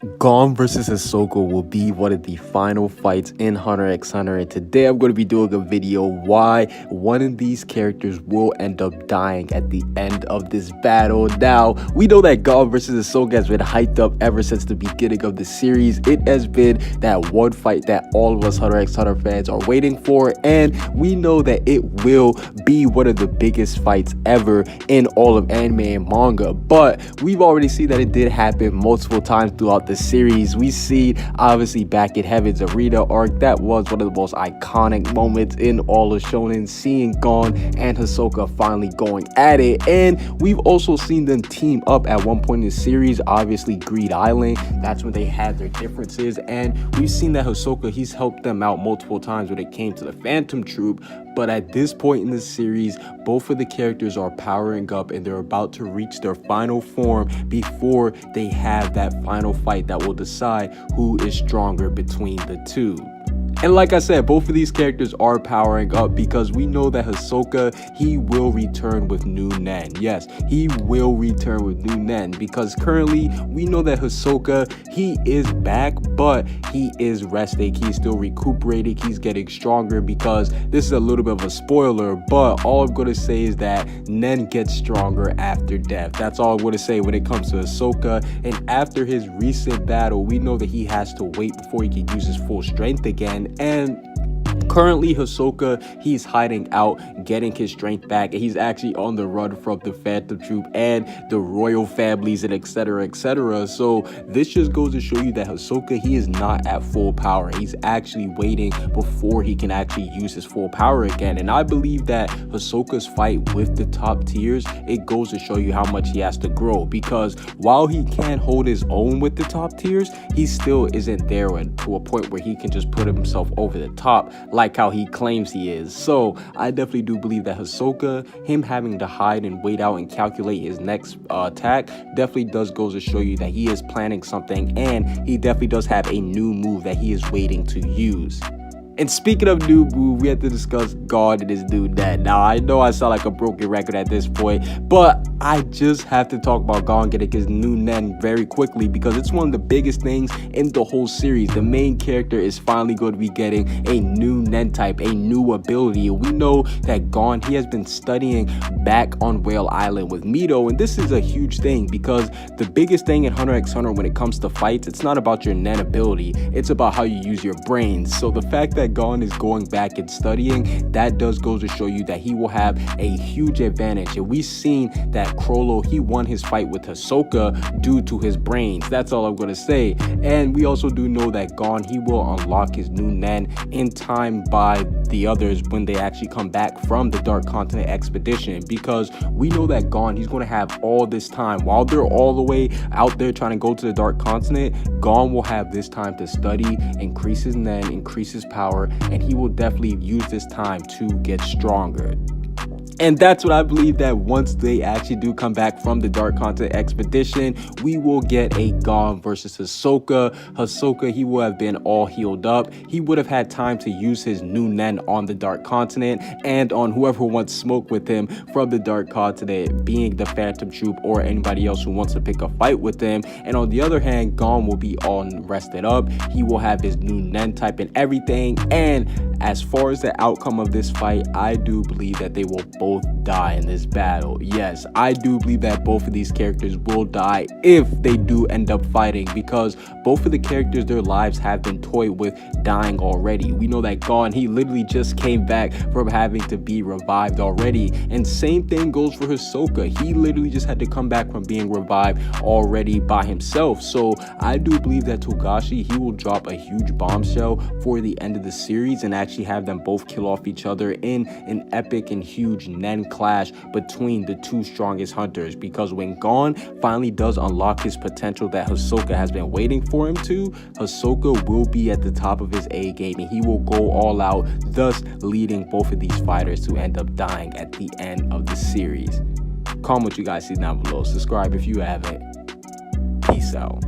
Gon versus Hisoka will be one of the final fights in Hunter x Hunter, and today I'm going to be doing a video why one of these characters will end up dying at the end of this battle. Now, we know that Gon versus Hisoka has been hyped up ever since the beginning of the series. It has been that one fight that all of us Hunter x Hunter fans are waiting for, and we know that it will be one of the biggest fights ever in all of anime and manga. But we've already seen that it did happen multiple times throughout the series. We see obviously back in Heaven's Arena arc, that was one of the most iconic moments in all of shonen, seeing Gon and Hisoka finally going at it. And we've also seen them team up at one point in the series, obviously Greed Island. That's when they had their differences, and we've seen that Hisoka, he's helped them out multiple times when it came to the Phantom Troop. But at this point in the series, both of the characters are powering up and they're about to reach their final form before they have that final fight that will decide who is stronger between the two. And like I said, both of these characters are powering up because we know that Hisoka, he will return with new Nen. Yes, he will return with new Nen because currently we know that Hisoka, he is back, but he is resting. He's still recuperating. He's getting stronger because this is a little bit of a spoiler, but all I'm going to say is that Nen gets stronger after death. That's all I'm going to say when it comes to Hisoka. And after his recent battle, we know that he has to wait before he can use his full strength again. And currently Hisoka, he's hiding out, getting his strength back, and he's actually on the run from the Phantom Troop and the royal families and etc, etc. So this just goes to show you that Hisoka, he is not at full power. He's actually waiting before he can actually use his full power again. And I believe that Hisoka's fight with the top tiers, it goes to show you how much he has to grow, because while he can hold his own with the top tiers, he still isn't there to a point where he can just put himself over the top like how he claims he is. So I definitely do believe that Hisoka, him having to hide and wait out and calculate his next attack, definitely does go to show you that he is planning something, and he definitely does have a new move that he is waiting to use. And speaking of new move, we have to discuss Gon and his new Nen. Now, I know I sound like a broken record at this point, but I just have to talk about Gon getting his new Nen very quickly because it's one of the biggest things in the whole series. The main character is finally going to be getting a new Nen type, a new ability. We know that Gon, he has been studying back on Whale Island with Mito, and this is a huge thing because the biggest thing in Hunter x Hunter when it comes to fights, it's not about your Nen ability, it's about how you use your brains. So the fact that Gon is going back and studying, that does go to show you that he will have a huge advantage. And we've seen that Crollo, he won his fight with Hisoka due to his brains. That's all I'm going to say. And we also do know that Gon, he will unlock his new Nen in time by the others when they actually come back from the Dark Continent expedition, because we know that Gon, he's going to have all this time while they're all the way out there trying to go to the Dark Continent. Gon will have this time to study, increase his Nen, increase his power, and he will definitely use this time to get stronger. And that's what I believe, that once they actually do come back from the Dark Continent expedition, we will get a Gon versus Hisoka. Hisoka, he will have been all healed up. He would have had time to use his new Nen on the Dark Continent and on whoever wants smoke with him from the Dark Continent, being the Phantom Troop or anybody else who wants to pick a fight with him. And on the other hand, Gon will be all rested up. He will have his new Nen type and everything. And as far as the outcome of this fight, I do believe that they will both die in this battle. Yes, I do believe that both of these characters will die if they do end up fighting, because both of the characters, their lives have been toyed with dying already. We know that Gon, he literally just came back from having to be revived already, and same thing goes for Hisoka. He literally just had to come back from being revived already by himself. So I do believe that Togashi, he will drop a huge bombshell for the end of the series and actually have them both kill off each other in an epic and huge Nen clash between the two strongest hunters. Because when Gon finally does unlock his potential that Hisoka has been waiting for him to, Hisoka will be at the top of his A game and he will go all out, thus leading both of these fighters to end up dying at the end of the series. Comment what you guys see down below. Subscribe if you haven't. Peace out.